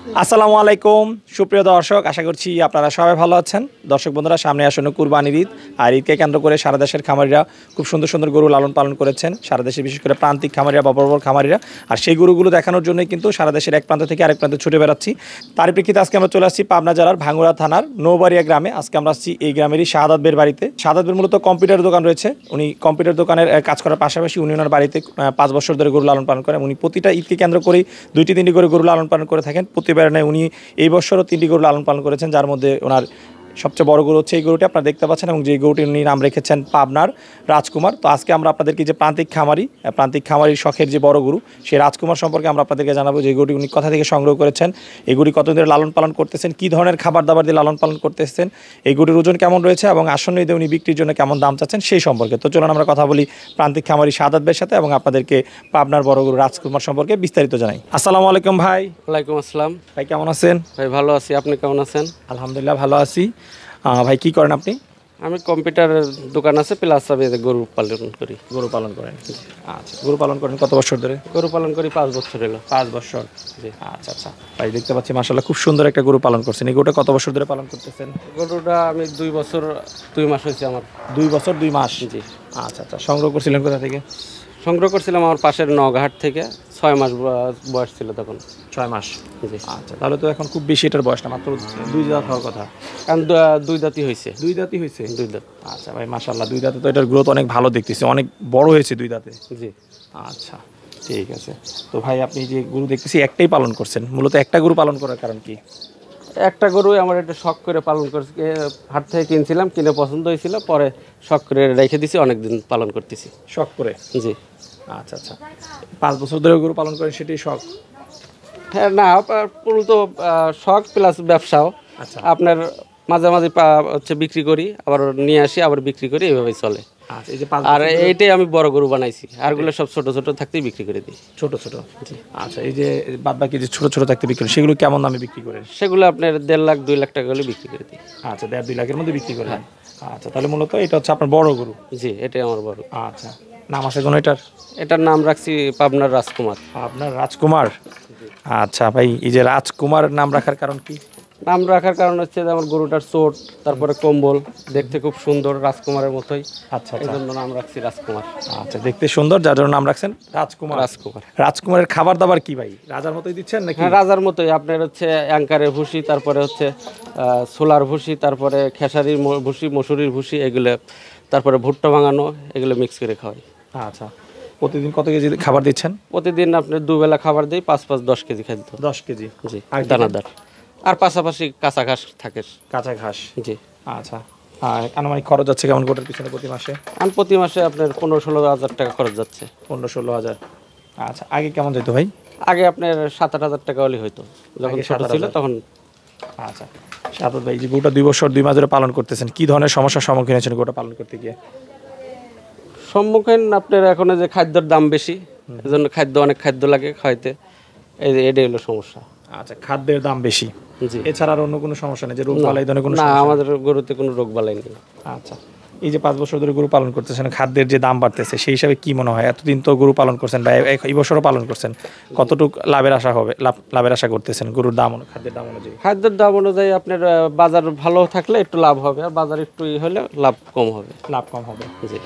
আসসালামু আলাইকুম সুপ্রিয় দর্শক, আশা করছি আপনারা সবাই ভালো আছেন। দর্শক বন্ধুরা, সামনে আসন্ন কুরবানির ঈদ, আর ঈদকে কেন্দ্র করে সারা দেশের খামারিরা খুব সুন্দর সুন্দর গরু লালন পালন করেছেন। সারা দেশে বিশেষ করে প্রান্তিক খামারিরা বা বড় বড় খামারিরা, আর সেই গরুগুলো দেখানোর জন্যই কিন্তু সারা দেশের এক প্রান্ত থেকে আরেক প্রান্তে ছুটে বেড়াচ্ছি। তার প্রেক্ষিতে আজকে আমরা চলে আসছি পাবনা জেলার ভাঙ্গুড়া থানার নৌবাড়িয়া গ্রামে। আজকে আমরা আসছি এই গ্রামেরই শাহাদাত বের বাড়িতে। শাহাদাত বের মূলত কম্পিউটার দোকান রয়েছে, উনি কম্পিউটার দোকানের কাজ করার পাশাপাশি উনি ওনার বাড়িতে 5 বছর ধরে গরু লালন পালন করেন। উনি প্রতিটা ঈদকে কেন্দ্র করে 2-3টি করে গরু লালন পালন করে থাকেন। প্রতিবার নেয় উনি এই বছরও 3টি গরু লালন পালন করেছেন, যার মধ্যে ওনার সবচেয়ে বড় গরু হচ্ছে এই গরুটি আপনারা দেখতে পাচ্ছেন, এবং যে গরুটির উনি নাম রেখেছেন পাবনার রাজকুমার। তো আজকে আমরা আপনাদেরকে যে প্রান্তিক খামারির শখের যে বড় গরু, সেই রাজকুমার সম্পর্কে আমরা আপনাদেরকে জানাবো। যে গরুটি উনি কোথা থেকে সংগ্রহ করেছেন, এই গরুটি কতদিন ধরে লালন পালন করতেছেন, কী ধরনের খাবার দাবার দিয়ে লালন পালন করতেছেন, এই গরুটির ওজন কেমন রয়েছে, এবং আসন্ন ঈদে উনি বিক্রির জন্য কেমন দাম চাচ্ছেন সেই সম্পর্কে। তো চলুন আমরা কথা বলি প্রান্তিক খামারি শাহাদাত ভাইয়ের সাথে, এবং আপনাদেরকে পাবনার বড় গরু রাজকুমার সম্পর্কে বিস্তারিত জানাই। আসসালামু আলাইকুম ভাই। ওয়ালাইকুম আসসালাম। ভাই কেমন আছেন? ভাই ভালো আছি, আপনি কেমন আছেন? আলহামদুলিল্লাহ ভালো আছি। ভাই কি করেন আপনি? আমি কম্পিউটারের দোকান আছে, প্লাস আমি গরু পালন করি। গরু পালন করেন? আচ্ছা, গরু পালন করেন কত বছর ধরে? গরু পালন করি 5 বছর হলো। 5 বছর। জি, আচ্ছা আচ্ছা। ভাই দেখতে পাচ্ছি মাশাআল্লাহ খুব সুন্দর একটা গরু পালন করছেন। এই গরুটা কত বছর ধরে পালন করতেছেন? গরুটা আমি 2 বছর 2 মাস হয়েছে আমার। 2 বছর 2 মাস? জি। আচ্ছা আচ্ছা। সংগ্রহ করছিলেন কোথা থেকে? সংগ্রহ করছিলাম আমার পাশের নওগাঁহাট থেকে। 6 মাস বয়স ছিল তখন। 6 মাস? জি। আচ্ছা, তাহলে তো এখন খুব বেশি এটার বয়স না, মাত্র 2 দাঁত হওয়ার কথা। কারণ 2 দাঁতই হয়েছে। 2 দাঁতই হয়েছে? 2 দাঁত। আচ্ছা ভাই মাশাআল্লাহ, 2 দাঁতে তো এটার গ্রোথ অনেক ভালো দেখতেছি, অনেক বড় হয়েছে 2 দাঁতে। জি। আচ্ছা ঠিক আছে। তো ভাই আপনি যে গরু দেখতেছি একটাই পালন করছেন, মূলত একটা গরু পালন করার কারণ কি? একটা গরুই আমার একটা শখ করে পালন করছি, হাট থেকে কিনছিলাম, কিনে পছন্দ হয়েছিল, পরে শখ করে রেখে দিছি, অনেকদিন পালন করতেছি। শখ করে? জি। আচ্ছা আচ্ছা। 5 বছর ধরে গরু পালন করেন, সেটাই শখ? হ্যাঁ, না মূলত শখ প্লাস ব্যবসাও। আচ্ছা। আপনার মাঝে মাঝে হচ্ছে বিক্রি করি, আবার নিয়ে আসি, আবার বিক্রি করি, এইভাবেই চলে। আচ্ছা, এই যে আর এইটাই আমি বড় গরু বানাইছি, আরগুলো সব ছোট ছোট থাকতেই বিক্রি করে দিই। ছোট ছোট? জি। আচ্ছা, এই যে বাদ বাকি যে ছোট ছোট থাকতে বিক্রি করেন, সেগুলো কেমন দামে বিক্রি করেন? সেগুলো আপনার 1.5 লাখ 2 লাখ টাকা হলে বিক্রি করে দিই। আচ্ছা, 1.5-2 লাখের মধ্যে বিক্রি করেন? আচ্ছা, তাহলে মূলত এটা হচ্ছে আপনার বড় গরু? জি, এটাই আমার বড়। আচ্ছা, নাম আছে কোনো এটার? এটার নাম রাখছি পাবনার রাজকুমার। আপনার রাজকুমার? আচ্ছা ভাই, এই যে রাজকুমার নাম রাখার কারণ কি? নাম রাখার কারণ হচ্ছে যে আমার গরুটার চোট, তারপরে কম্বল দেখতে খুব সুন্দর, রাজকুমারের মতোই। আচ্ছা এই আচ্ছা। জন্য নাম রাখছি রাজকুমার। আচ্ছা, দেখতে সুন্দর যার জন্য নাম রাখছেন রাজকুমার। রাজকুমার। রাজকুমারের খাবার দাবার কি ভাই রাজার মতোই দিচ্ছেন নাকি? হ্যাঁ, রাজার মতোই। আপনার হচ্ছে অ্যাঙ্কারের ভুসি, তারপরে হচ্ছে সোলার ভুসি, তারপরে খেসারির ভুসি, মসুরির ভুসি, এগুলো, তারপরে ভুট্টা ভাঙানো, এগুলো মিক্স করে খাওয়াই। আচ্ছা, প্রতিদিন কত কেজি খাবার দিচ্ছেন? প্রতিদিন আপনার 2 বেলা খাবার দিই, 5-5 10 কেজি খাদ্য। 10 কেজি? জি, আর দানাদার। আর পাশাপাশি কাঁচা ঘাস থাকে। কাঁচা ঘাস? জি। আচ্ছা, আর আনুমানিক খরচ যাচ্ছে কেমন গোটার পিছনে প্রতি মাসে? আর প্রতি মাসে আপনার 15-16 হাজার টাকা খরচ যাচ্ছে। 15-16 হাজার? আচ্ছা, আগে কেমন যেত ভাই? আগে আপনার 7-8 হাজার টাকা হলে হয়তো, যখন আগে ছোট 7-8 ছিল হাজার? তখন। আচ্ছা, শাহাদাত ভাই যে গরুটা 2 বছর 2 মাস ধরে পালন করতেছেন, কি ধরনের সমস্যার সম্মুখীন হয়েছেন গরুটা পালন করতে গিয়ে? সম্মুখীন আপনার এখন যে খাদ্যের দাম বেশি, এজন্য অনেক খাদ্য লাগে খাইতে, এটাই হলো সমস্যা। আচ্ছা, খাদ্যের দাম বেশি? জি। এছাড়া আর অন্য কোনো সমস্যা নেই, যে রোগ বালাই ধরনের কোনো না, সমস্যা? আমাদের গরুতে কোনো রোগ বালাই নেই। আচ্ছা, এই যে 5 বছর ধরে গরু পালন করতেছেন, খাদ্যের যে দাম বাড়তেছে, সেই হিসাবে কি মনে হয় এতদিন তো গরু পালন করছেন বা এই বছরও পালন করছেন, কতটুকু লাভের আশা হবে, লাভের আশা করতেছেন গরুর দাম খাদ্যের দাম অনুযায়ী? খাদ্যের দাম অনুযায়ী আপনার বাজার ভালো থাকলে একটু লাভ হবে, আর বাজার একটু হলে লাভ কম হবে। লাভ কম হবে? জি।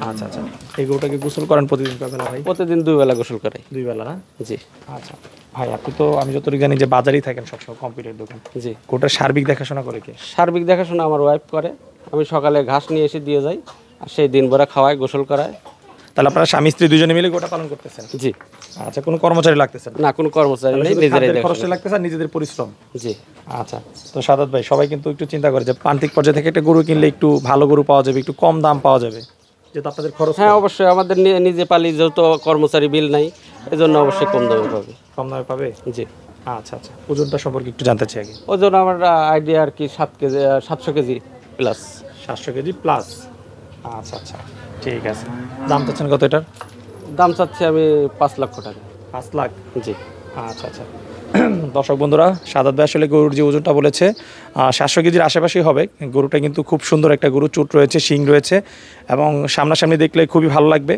আচ্ছা আচ্ছা। এই গরুটাকে গোসল করেন প্রতিদিন কয় বেলা ভাই? প্রতিদিন 2 বেলা গোসল করাই। 2 বেলা না? জি। আচ্ছা ভাই, আপনি তো আমি যতটুকু জানি যে বাজারেই থাকেন সবসময়, কম্পিউটার দোকান। জি। গরুটার সার্বিক দেখাশোনা করে কে? সার্বিক দেখাশোনা আমার ওয়াইফ করে। আমি সকালে ঘাস নিয়ে এসে দিয়ে যাই, আর সেই দিন ভরা খাওয়াই, গোসল করায়। তাহলে আপনারা স্বামী স্ত্রী দুজনে মিলে গোটা পালন করতেছেন? জি। আচ্ছা, কোনো কর্মচারী লাগতেছেন না, কোনো কর্মচারী নেই, নিজেরাই খরচটা দেখাশোনা। লাগতেছে আর নিজেদের পরিশ্রম? জি। আচ্ছা, তো শাহাদাত ভাই সবাই কিন্তু একটু চিন্তা করে যে প্রান্তিক পর্যায়ে থেকে একটা গরু কিনলে একটু ভালো গরু পাওয়া যাবে, একটু কম দাম পাওয়া যাবে, যেহেতু আপনাদের খরচ। হ্যাঁ, অবশ্যই আমাদের নিজে পালি, যেহেতু কর্মচারী বিল নাই, এজন্য অবশ্যই কম দামে পাবে। কম দামে পাবে? জি। আচ্ছা আচ্ছা। ওজনটা সম্পর্কে একটু জানতে চাই আগে। ওজন আমার আইডিয়া আর কি 7 KG, 700 KG plus. 700 KG plus? আচ্ছা আচ্ছা, ঠিক আছে। দাম চাচ্ছেন কত এটার? দাম চাচ্ছি আমি 5 লক্ষ টাকা। 5 লাখ? জি। আচ্ছা আচ্ছা। দর্শক বন্ধুরা, শাহাদাত ভাই আসলে গরুর যে ওজনটা বলেছে 700 কেজির আশেপাশেই হবে। গরুটা কিন্তু খুব সুন্দর একটা গরু, চুট রয়েছে, শিং রয়েছে, এবং সামনাসামনি দেখলে খুবই ভালো লাগবে।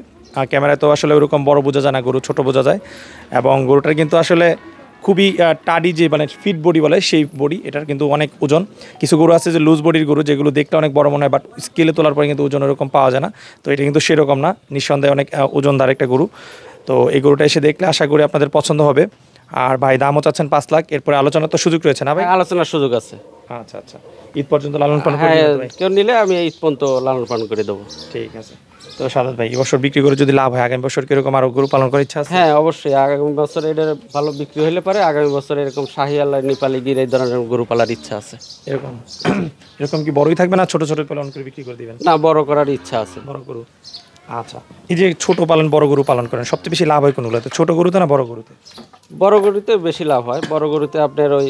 ক্যামেরায় তো আসলে ওরকম বড় বোঝা যায় না, গরু ছোট বোঝা যায়। এবং গরুটার কিন্তু আসলে খুবই টাডি যে মানে ফিট বডি বলে সেই বডি, এটার কিন্তু অনেক ওজন। কিছু গরু আছে যে লুজ বডির গরু, যেগুলো দেখতে অনেক বড় মনে হয়, বাট স্কেলে তোলার পরে কিন্তু ওজন এরকম পাওয়া যায় না। তো এটা কিন্তু সেরকম না, নিঃসন্দেহে অনেক ওজনদার একটা গরু। তো এই গরুটা এসে দেখলে আশা করি আপনাদের পছন্দ হবে। আর ভাই দামও চাচ্ছেন 5 লাখ, এরপরে আলোচনার তো সুযোগ রয়েছে না ভাই? আলোচনার সুযোগ আছে। আচ্ছা আচ্ছা, ঈদ পর্যন্ত লালন পালন করে হ্যাঁ, দিবেন তো ভাই? কেউ নিলে আমি ঈদ পর্যন্ত লালন পালন করে দেবো। ঠিক আছে। তো সাদাত ভাই, এবছর বিক্রি করে যদি লাভ হয়, আগামী বছর কিরকম আরো গরু পালন করার ইচ্ছা আছে? হ্যাঁ, অবশ্যই আগামী বছর এটার ভালো বিক্রি হলে পারে আগামী বছর এরকম শাহিয়াল নেপালি গির এই ধরনের গরু পালার ইচ্ছা আছে। এরকম এরকম কি বড়ই থাকবে না ছোট ছোট পালন করে বিক্রি করে দিবেন? না, বড় করার ইচ্ছা আছে। বড় গরু। আচ্ছা, এই যে ছোট পালন বড় গরু পালন করেন, সবচেয়ে বেশি লাভ হয় কোনগুলোতে, ছোট গরুতে না বড় গরুতে? বড় গরুতে বেশি লাভ হয়। বড় গরুতে আপনার ওই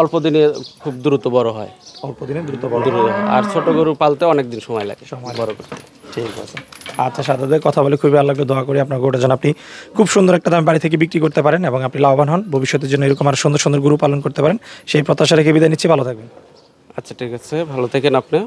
অল্প দিনে খুব দ্রুত বড় হয়। অল্প দিনে দ্রুত বড়। দ্রুত হয়। আর ছোট গরু পালতে অনেক দিন সময় লাগে বড় করতে। ঠিক আছে। আচ্ছা, সাদাদের কথা বলে খুবই ভালো লাগলো। দোয়া করি আপনার গরুটা যেন আপনি খুব সুন্দর একটা দামে বাড়ি থেকে বিক্রি করতে পারেন এবং আপনি লাভবান হন, ভবিষ্যতের জন্য এরকম আর সুন্দর সুন্দর গরু পালন করতে পারেন, সেই প্রত্যাশা রেখে বিদায় নিচ্ছি। ভালো থাকবেন। আচ্ছা, ঠিক আছে, ভালো থাকেন আপনি।